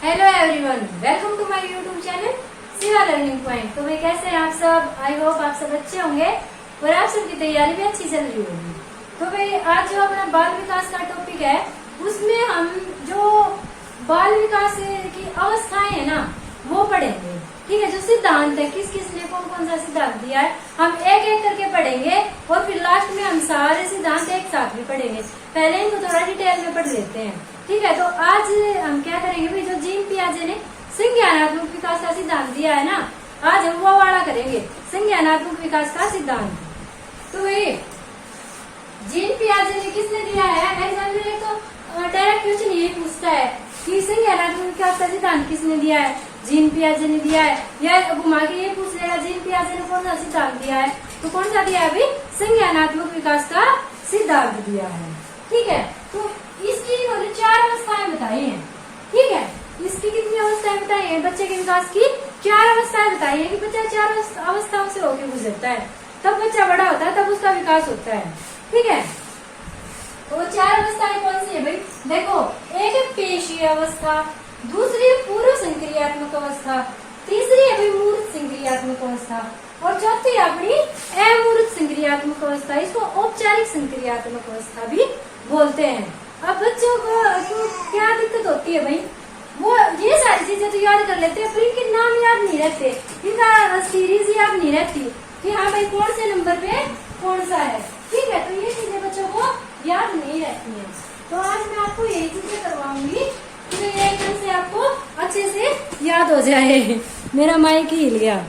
Hello everyone, welcome to my YouTube channel Shiva learning point. तो भाई कैसे हैं आप सब? आई होप आप सब अच्छे होंगे और आप सबकी तैयारी भी अच्छी चल रही होगी। तो भाई आज जो अपना बाल विकास का टॉपिक है उसमें हम जो बाल विकास की अवस्थाएं है ना वो पढ़ेंगे। ठीक है, जो सिद्धांत है किस किस ने कौन कौन सा सिद्धांत दिया है हम एक एक करके पढ़ेंगे और फिर लास्ट में हम सारे सिद्धांत एक साथ भी पढ़ेंगे। पहले इनको थोड़ा डिटेल में पढ़ लेते हैं। ठीक है, तो आज हम क्या करेंगे भाई, जो जीन पियाजे ने संज्ञानात्मक विकास का सिद्धांत दिया है ना, आज हम वो वाला करेंगे, संज्ञानात्मक विकास का सिद्धांत। तो भाई जीन पियाजे ने किसने दिया है? एग्जामिनर तो डायरेक्ट क्वेश्चन यही पूछता है कि संज्ञानात्मक विकास का सिद्धांत किसने दिया है? जीन पियाजे ने दिया है, या घुमा के ये पूछ लेगा जीन पियाजे ने कौन सा सिद्धांत दिया है, तो कौन सा दिया है भाई? संज्ञानात्मक विकास का सिद्धांत दिया है। ठीक है, तो इसकी इन्होंने 4 अवस्थाएं बताई हैं। ठीक है, इसकी कितनी अवस्थाएं बताई हैं? बच्चे के विकास की 4 अवस्थाएं बताई है कि बच्चा 4 अवस्थाओं से होकर गुजरता है, तब बच्चा बड़ा होता है, तब उसका विकास होता है। ठीक है, तो 4 अवस्थाएं कौन सी है भाई? देखो, एक है पेशीय अवस्था, दूसरी है पूर्व संक्रियात्मक अवस्था, तीसरी है भाई मूर्त संक्रियात्मक अवस्था और चौथी है अपनी अमूर्त संक्रियात्मक अवस्था। इसको औपचारिक संक्रियात्मक अवस्था भी बोलते हैं। अब बच्चों को क्या दिक्कत होती है भाई, वो ये सारी चीजें तो याद कर लेते हैं पर इनके नाम याद नहीं रहते, इनका सीरीज याद नहीं रहती कि हाँ भाई कौन से नंबर पे कौन सा है। ठीक है, तो ये चीजें बच्चों को याद नहीं रहती है। तो आज मैं आपको यही चीजें करवाऊंगी कि एकदम से आपको अच्छे से याद हो जाए। मेरा माइक ही हिल गया,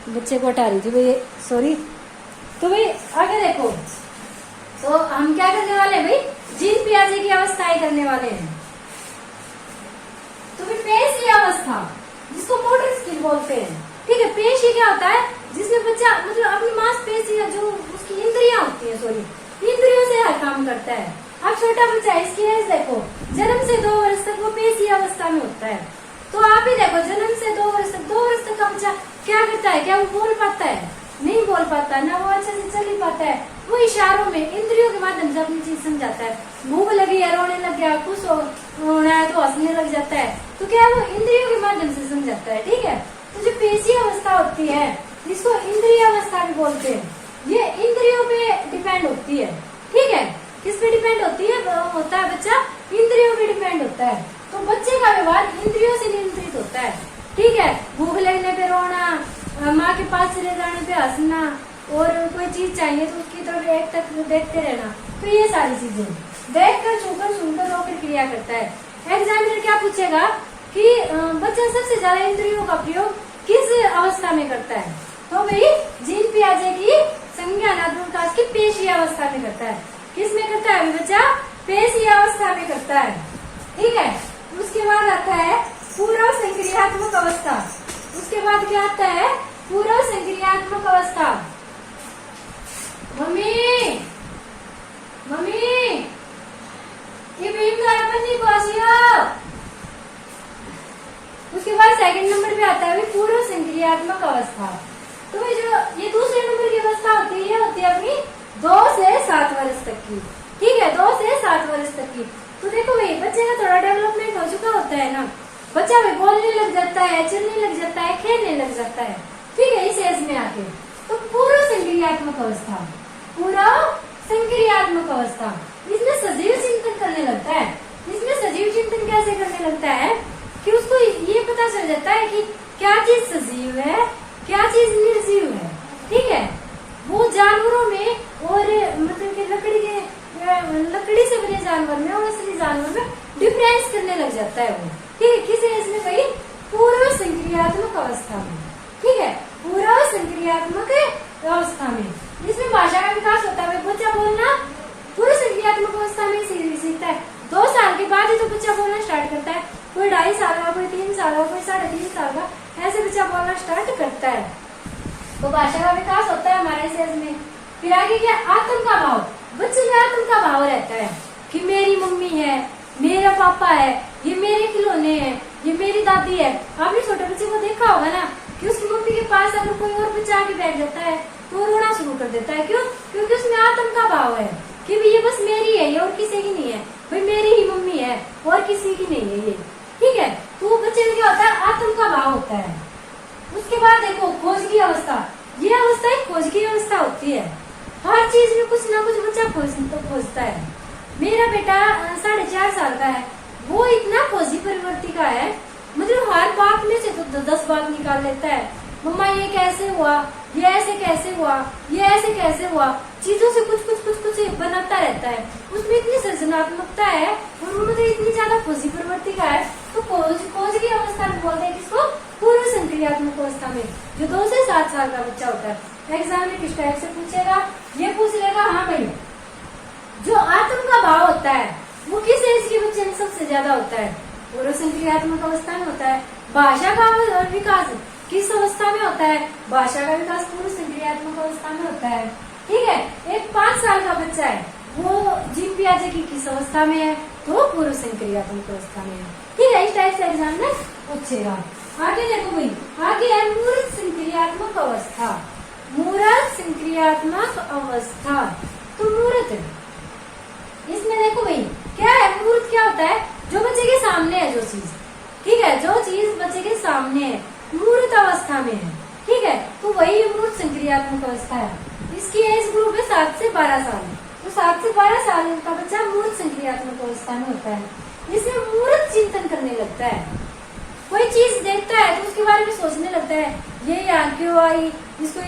बच्चे को हटा रही थी भाई, सॉरी। तो भाई आगे देखो, तो हम क्या करने वाले हैं भाई? जीन पियाजे की अवस्थाएं करने वाले हैं। तो फिर पेशीय अवस्था, जिसको मोटर स्किल बोलते हैं। ठीक है, पेशीय क्या होता है? जिसमें बच्चा मतलब अपनी मांसपेशी जो उसकी इंद्रियां होती है, सॉरी, इंद्रियों से हर काम करता है। अब छोटा बच्चा है, इसकी एज देखो, जन्म से 2 वर्ष तक वो पेशीय अवस्था में होता है। तो आप ही देखो, जन्म से 2 वर्ष तक, 2 वर्ष तक का बच्चा क्या करता है? क्या वो बोल पाता है? नहीं बोल पाता, ना वो अच्छे से चल ही पाता है। वो इशारों में, इंद्रियों के माध्यम से अपनी चीज समझाता है। भूख लगी है, रोने लग गया, खुश होना है तो हंसने लग जाता है, तो क्या वो इंद्रियों के माध्यम से समझाता है। ठीक है, तो जो पेशीय अवस्था होती है जिसको इंद्रिय अवस्था भी बोलते हैं, ये इंद्रियों पे डिपेंड होती है। ठीक है, किस पे डिपेंड होती है? होता है बच्चा इंद्रियों पे डिपेंड होता है। तो बच्चे का व्यवहार इंद्रियों से नियंत्रित होता है। ठीक है, भूख लगने पे रोना, माँ के पास चले जाने पे हंसना, और कोई चीज चाहिए तो उसकी तरफ एक तक देखते रहना, तो ये सारी चीजें देखकर, छूकर, सुनकर, रोकर क्रिया करता है। एग्जामिनर क्या पूछेगा कि बच्चा सबसे ज्यादा इंद्रियों का प्रयोग किस अवस्था में करता है? तो भाई जीन पियाजे की संज्ञानात्मक विकास की पेशीय अवस्था में करता है। किस में करता है बच्चा? पेशीय अवस्था में करता है। ठीक है, उसके बाद आता है पूर्व संक्रियात्मक अवस्था। उसके बाद क्या आता है? पूर्व संक्रियात्मक अवस्था। मम्मी मम्मी ये पन्नी को आसिया। उसके बाद सेकंड नंबर पे आता है पूर्व संक्रियात्मक अवस्था। तो जो ये दूसरे नंबर की अवस्था होती है, ये होती है अपनी 2 से 7 वर्ष तक की। ठीक है, 2 से 7 वर्ष तक की। तो देखो भाई, बच्चे का थोड़ा डेवलपमेंट हो चुका होता है ना, बच्चा भाई बोलने लग जाता है, चलने लग जाता है, खेलने लग जाता है। ठीक है, इस एज में आके तो पूर्व संक्रियात्मक अवस्था, पूर्व संक्रियात्मक अवस्था, इसमें सजीव चिंतन करने लगता है। इसमें सजीव चिंतन कैसे करने लगता है कि उसको ये पता चल जाता है कि क्या चीज सजीव है, क्या चीज निर्जीव है। ठीक है, वो जानवरों में और मतलब कि लकड़ी से बने जानवर में और असली जानवर में डिफरेंस करने लग जाता है वो। ठीक है, किस एज में भाई? पूर्व संक्रियात्मक अवस्था में। ठीक है, पूर्व संक्रियात्मक अवस्था में इसमें भाषा का विकास होता है। बच्चा बोलना पूर्व संक्रियात्मक अवस्था में सीखता है। 2 साल के बाद ही तो बच्चा बोलना स्टार्ट करता है। कोई 2.5 साल का, कोई 3 साल का, कोई 3.5 साल का, ऐसे बच्चा बोलना स्टार्ट करता है। तो भाषा का विकास होता है हमारे शरीर में। फिर आगे क्या? आत्म का भाव। बच्चे में आत्म का भाव रहता है कि मेरी मम्मी है, मेरा पापा है, ये मेरे खिलौने हैं, ये मेरी दादी है। आपने छोटे बच्चे को देखा होगा ना कि उसकी मम्मी के पास अगर कोई और बच्चा आके बैठ जाता है तो वो रोना शुरू कर देता है। क्यों? क्योंकि उसमें आत्म का भाव है कि ये बस मेरी है, ये और किसी की नहीं है। भाई मेरी ही मम्मी है और किसी की नहीं है ये। ठीक है, क्या होता है, आत्म का भाव होता है। उसके बाद देखो खोज की अवस्था, ये अवस्था एक खोज की अवस्था होती है। हर चीज में कुछ ना कुछ बच्चा खोजता है। मेरा बेटा 4.5 साल का है, वो इतना खोजी प्रवृत्ति का है, मतलब हर बात में से तो 10 बात निकाल लेता है। मम्मा ये कैसे हुआ, ये ऐसे कैसे हुआ, ये ऐसे कैसे हुआ, चीजों से कुछ बनाता रहता है। उसमें इतनी सृजनात्मकता है और वो मतलब इतनी ज्यादा खोजी प्रवृत्ति का है। तो खोज की अवस्था में बोलते हैं किसको, पूर्व संक्रियात्मक अवस्था में, जो 2 से 7 साल का बच्चा होता है। एग्जाम में किस टाइप से पूछेगा, ये पूछ लेगा, हाँ भाई जो आत्म का भाव होता है वो किस एज के बच्चे में सबसे ज्यादा होता है, पूर्व संक्रियात्मक अवस्था में होता है। भाषा का विकास किस अवस्था में होता है, भाषा का विकास पूर्व संक्रियात्मक अवस्था में होता है। ठीक है, एक 5 साल का बच्चा है, वो जीन पियाजे की किस अवस्था में है, तो पूर्व संक्रियात्मक अवस्था में है। ठीक है, इस टाइप से एग्जाम में पूछेगा। आगे देखो भाई, आगे है मूर्त संक्रियात्मक अवस्था। मूर्त संक्रियात्मक अवस्था, तो मूर्त इसमें देखो भाई क्या है, मूर्त क्या होता है, जो बच्चे के सामने है जो चीज, ठीक है, जो चीज बच्चे के सामने है, मूर्त अवस्था में है। ठीक है, तो वही मूर्त संक्रियात्मक अवस्था है। इसकी एज ग्रुप है 7 से 12 साल, तो 7 से 12 साल का बच्चा मूर्त संक्रियात्मक अवस्था में होता है। इसमें मूर्त चिंतन करने लगता है, कोई चीज देखता है तो उसके बारे में सोचने लगता है, ये यहाँ क्यों आई, इसको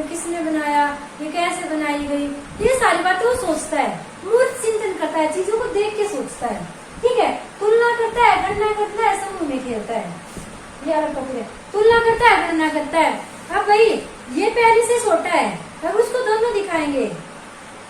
किसने बनाया, ये कैसे बनाई गई, ये सारी बातें वो सोचता है, मूर्त चिंतन करता है, चीजों को देख के सोचता है। ठीक है, तुलना करता है, गणना करता है, समूह में खेलता है, ये अलग टॉपिक है। तुलना करता है, गणना करता है। अब भाई ये पहले से छोटा है, अब उसको दोनों दिखाएंगे।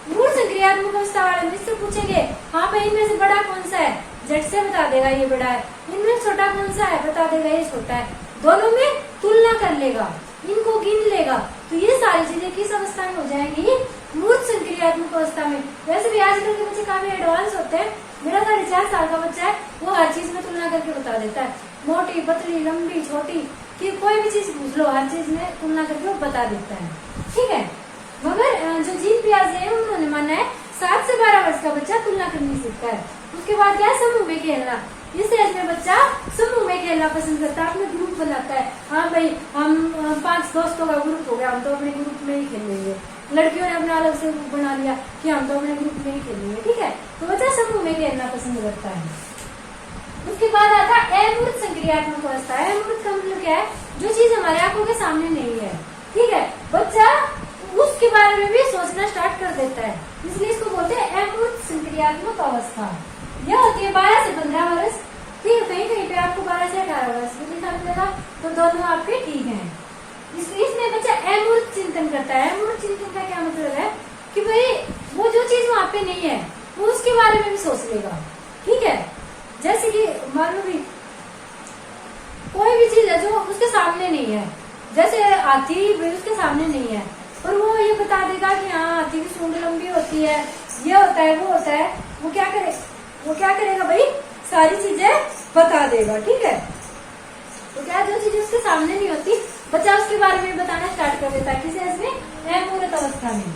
मूर्त संक्रियात्मक अवस्था वाले इससे पूछेंगे, हाँ भाई इनमें से बड़ा कौन सा है, झट से बता देगा ये बड़ा है, इनमें छोटा कौन सा है, बता देगा ये छोटा है। दोनों में तुलना कर लेगा, इनको गिन लेगा, तो ये सारी चीजें किस अवस्था में हो जाएंगी, मूर्त संक्रियात्मक अवस्था में। वैसे भी आजकल के बच्चे काफी एडवांस होते हैं। मेरा 4.5 साल का बच्चा है, वो हर चीज में तुलना करके बता देता है, मोटी पतली लंबी छोटी, कि कोई भी चीज पूछ लो, हर चीज में तुलना करके वो बता देता है। ठीक है, मगर जो जीन पियाजे है उन्होंने माना है 7 से 12 वर्ष का बच्चा तुलना करनी सीखता है। उसके बाद क्या है, समूह में खेलना। इस एज में बच्चा समूह में खेलना पसंद करता है, अपने ग्रुप बनाता है। हाँ भाई हम 5 दोस्तों का ग्रुप हो गया, हम तो अपने ग्रुप में ही खेलेंगे। लड़कियों ने अपना अलग से ग्रुप बना लिया कि हम तो अपने ग्रुप में ही खेलेंगे। ठीक है, तो बच्चा समूह में खेलना पसंद करता है। उसके बाद आता है अमूर्त संक्रियात्मक अवस्था। अमूर्त का मतलब क्या है, जो चीज हमारे आंखों के सामने नहीं है। ठीक है, बच्चा उसके बारे में भी सोचना स्टार्ट कर देता है, इसलिए इसको बोलते हैं अमूर्त संक्रियात्मक अवस्था। यह होती है 12 से 15 वर्ष। ठीक है, कहीं कहीं पे आपको 12 से 18 वर्ष भी लिखा मिलेगा, तो दोनों आपके ठीक है। इसमें बच्चा अमूर्त चिंतन करता है। अमूर्त चिंतन का क्या मतलब है कि भाई वो जो चीज वहां पे नहीं है वो उसके बारे में भी सोच लेगा। ठीक है, जैसे कि मान लो भी कोई भी चीज है जो उसके सामने नहीं है, जैसे हाथी उसके सामने नहीं है, और वो ये बता देगा कि हाँ हाथी की सूंड लंबी होती है, ये होता है वो होता है। वो क्या करेगा भाई, सारी चीजें बता देगा। ठीक है, तो क्या जो चीज उसके सामने नहीं होती बच्चा उसके बारे में बताना स्टार्ट कर देता है, किसी इसमें अमूर्त अवस्था में।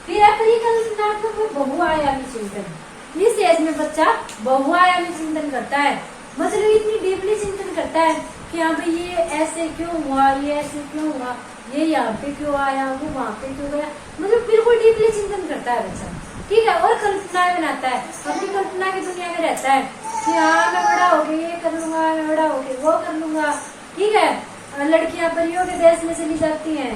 फिर परिकल्पनात्मक बहुआयामी चिंतन। इस एज में बच्चा बहुआयामी चिंतन करता है, मतलब इतनी डीपली चिंतन करता है कि हाँ भाई ये ऐसे क्यों हुआ, ये ऐसे क्यों हुआ, ये यहाँ पे क्यों आया, वो वहाँ पे क्यों गया, मतलब बिल्कुल डीपली चिंतन करता है बच्चा। ठीक है, और कल्पनाएं बनाता है, अपनी कल्पना की दुनिया में रहता है कि हाँ मैं बड़ा होके ये कर लूंगा, मैं बड़ा होके वो कर लूंगा। ठीक है, लड़कियां परियों के देश में चली जाती हैं,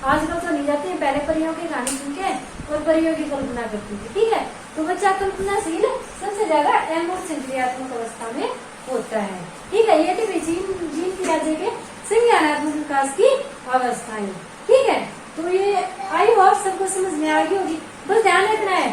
आजकल तो नहीं जाती है, पहले परियों की कहानी सुन के और परियों की कल्पना करती थी। ठीक है, तो बच्चा कल्पनाशील सबसे ज्यादा अमूर्त संक्रियात्मक अवस्था में होता है। ठीक है, ये थी जीन पियाजे के संज्ञानात्मक विकास की अवस्थाएं। ठीक है, तो ये आई होप सबको समझ में आ गई होगी। बस ध्यान रखना है,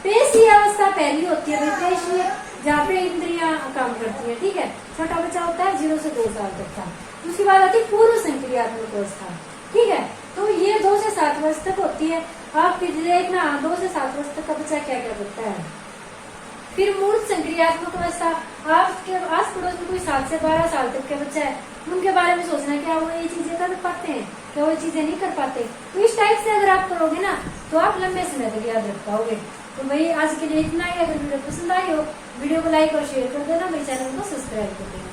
पेशीय अवस्था पहली होती है, पेशीय जहाँ पे इंद्रियां काम करती है। ठीक है, छोटा बच्चा होता है 0 से 2 साल तक का। उसके बाद आती है पूर्व संक्रियात्मक अवस्था। ठीक है, तो ये 2 से 7 वर्ष तक होती है। आप देखना 2 से 7 वर्ष तक का बच्चा क्या क्या करता है। फिर मूर्त संक्रियात्मक अवस्था, आपके आस पड़ोस में कोई 7 से 12 साल तक का बच्चा है, उनके बारे में सोचना क्या वो ये चीजें कर पाते हैं, क्या वो चीजें नहीं कर पाते। तो इस टाइप से अगर आप करोगे ना तो आप लंबे समय तक याद रख पाओगे। तो भाई आज के लिए इतना ही। अगर वीडियो पसंद आई हो, वीडियो को लाइक और शेयर कर देना, मेरे चैनल को सब्सक्राइब कर देना।